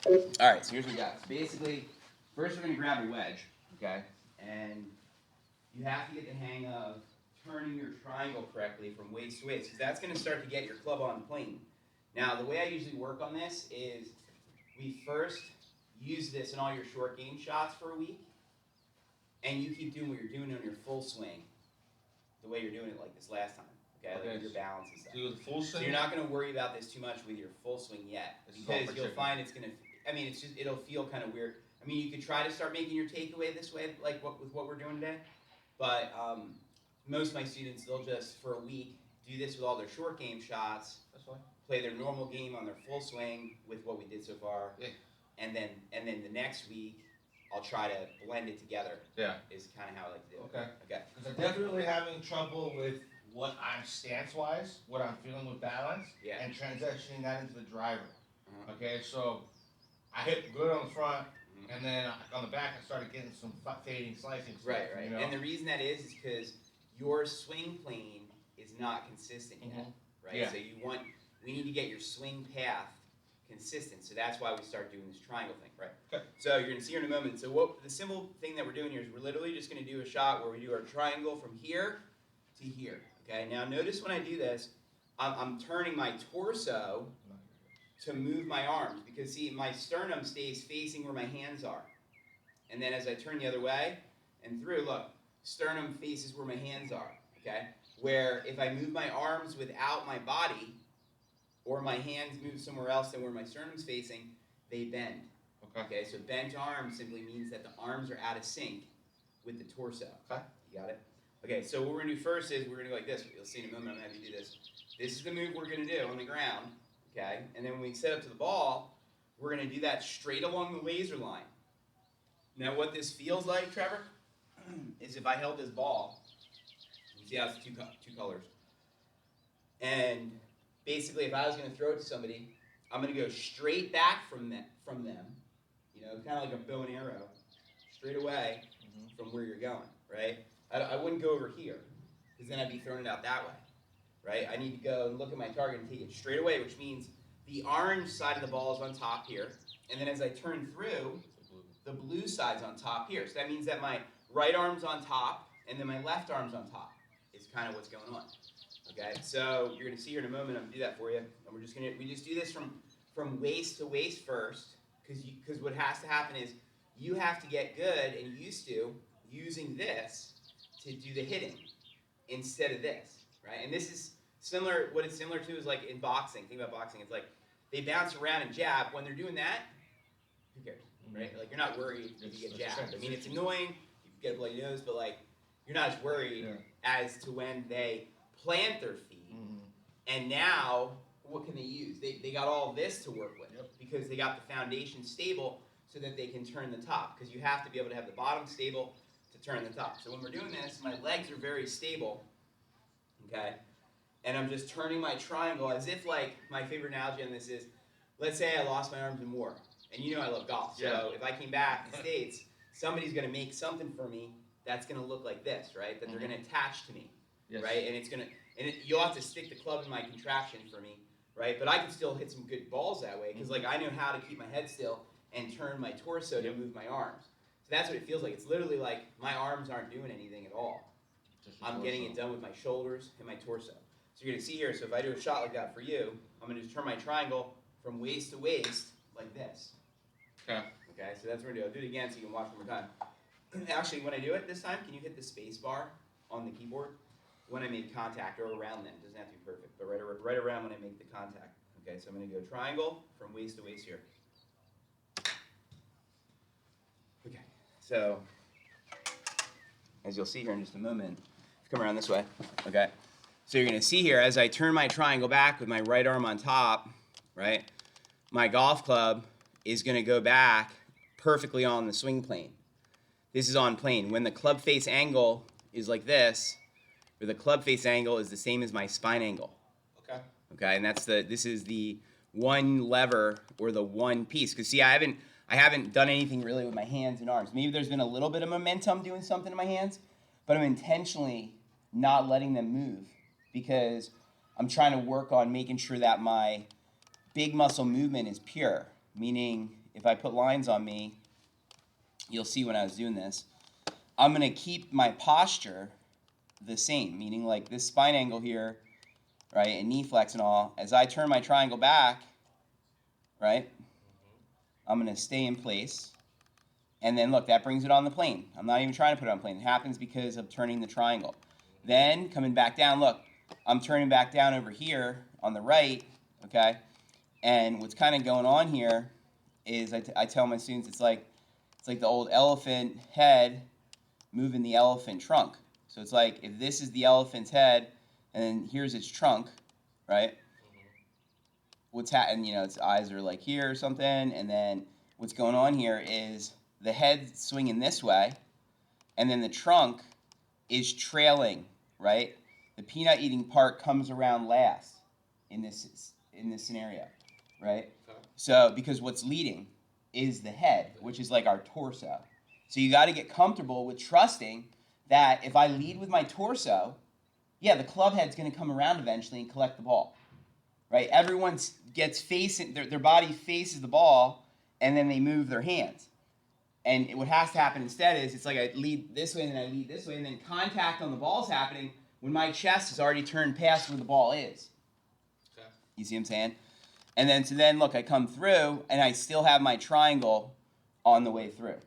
All right, so here's what we got. So basically, first we're going to grab a wedge, okay? And you have to get the hang of turning your triangle correctly from waist to waist, because that's going to start to get your club on plane. Now, the way I usually work on this is we first use this in all your short game shots for a week, and you keep doing what you're doing on your full swing, the way you're doing it like this last time, okay? Like with your balance and stuff. Do the full swing? So you're not going to worry about this too much with your full swing yet, because you'll find it's going to, I mean, it's just, it'll feel kind of weird. I mean, you could try to start making your takeaway this way, like with what we're doing today, but most of my students, they'll just, for a week, do this with all their short game shots, play their normal game on their full swing with what we did so far, and then the next week, I'll try to blend it together. Yeah. Is kind of how I like to do it. Okay. Okay. Because I'm definitely having trouble with what I'm stance-wise, what I'm feeling with balance, and transitioning that into the driver. Okay, so I hit good on the front, and then on the back I started getting some fading, slicing stuff. Right. You know? And the reason that is because your swing plane is not consistent yet, right? Yeah. So we need to get your swing path consistent. So that's why we start doing this triangle thing, right? Okay. So you're gonna see here in a moment. So the simple thing that we're doing here is we're literally just gonna do a shot where we do our triangle from here to here. Okay. Now notice when I do this, I'm turning my torso to move my arms, because see, my sternum stays facing where my hands are. And then as I turn the other way and through, look, sternum faces where my hands are, okay? Where if I move my arms without my body, or my hands move somewhere else than where my sternum's facing, they bend. Okay, so bent arms simply means that the arms are out of sync with the torso. Okay. You got it? Okay, so what we're gonna do first is we're gonna go like this. You'll see in a moment, I'm gonna have you do this. This is the move we're gonna do on the ground, okay? And then when we set up to the ball, we're gonna do that straight along the laser line. Now what this feels like, Trevor, is if I held this ball, you see how it's two colors, and basically if I was going to throw it to somebody, I'm going to go straight back from them, you know, kind of like a bow and arrow, straight away from where you're going, right? I wouldn't go over here, because then I'd be throwing it out that way, right? I need to go and look at my target and take it straight away, which means the orange side of the ball is on top here, and then as I turn through, the blue side's on top here. So that means that my right arm's on top, and then my left arm's on top. Is kind of what's going on. Okay, so you're gonna see here in a moment. I'm gonna do that for you, and we just do this from waist to waist first, because what has to happen is you have to get good and used to using this to do the hitting instead of this, right? And this is similar. What it's similar to is like in boxing. Think about boxing. It's like they bounce around and jab. When they're doing that, who cares? Right? Like you're not worried if you get jabbed. I mean, it's annoying, you get a bloody nose, but like you're not as worried as to when they plant their feet. And now, what can they use? They got all this to work with because they got the foundation stable so that they can turn the top. Because you have to be able to have the bottom stable to turn the top. So when we're doing this, my legs are very stable, okay? And I'm just turning my triangle as if, like, my favorite analogy on this is, let's say I lost my arms in war. And you know I love golf, so if I came back to the States, somebody's going to make something for me that's going to look like this, right? That they're going to attach to me, right? And it's going to, you'll have to stick the club in my contraption for me, right? But I can still hit some good balls that way, because like I know how to keep my head still and turn my torso to move my arms. So that's what it feels like. It's literally like my arms aren't doing anything at all. I'm getting it done with my shoulders and my torso. So you're going to see here, so if I do a shot like that for you, I'm going to just turn my triangle from waist to waist like this. Okay, so that's what we're going to do. I'll do it again so you can watch one more time. Actually, when I do it this time, can you hit the space bar on the keyboard when I make contact, or around them? It doesn't have to be perfect, but right around when I make the contact. Okay, so I'm going to go triangle from waist to waist here. Okay, so as you'll see here in just a moment, come around this way. Okay, so you're going to see here as I turn my triangle back with my right arm on top, right, my golf club is going to go back perfectly on the swing plane. This is on plane. When the club face angle is like this, or the club face angle is the same as my spine angle. Okay. Okay, and this is the one lever or the one piece. Because see, I haven't done anything really with my hands and arms. Maybe there's been a little bit of momentum doing something in my hands, but I'm intentionally not letting them move because I'm trying to work on making sure that my big muscle movement is pure. Meaning if I put lines on me, you'll see when I was doing this, I'm going to keep my posture the same, meaning like this spine angle here, right, and knee flex and all. As I turn my triangle back, right, I'm going to stay in place. And then look, that brings it on the plane. I'm not even trying to put it on plane. It happens because of turning the triangle. Then coming back down, look, I'm turning back down over here on the right, okay? And what's kind of going on here is I tell my students it's like the old elephant head moving the elephant trunk. So it's like if this is the elephant's head and then here's its trunk, right? What's happening, its eyes are like here or something, and then what's going on here is the head swinging this way, and then the trunk is trailing, right? The peanut eating part comes around last in this scenario, right? Okay. So because what's leading is the head, which is like our torso. So you got to get comfortable with trusting that if I lead with my torso, yeah, the club head's going to come around eventually and collect the ball, right? Everyone gets facing, their body faces the ball, and then they move their hands. And what has to happen instead is it's like I lead this way and then I lead this way, and then contact on the ball's happening when my chest is already turned past where the ball is. Okay. You see what I'm saying? And then, so then, look, I come through, and I still have my triangle on the way through.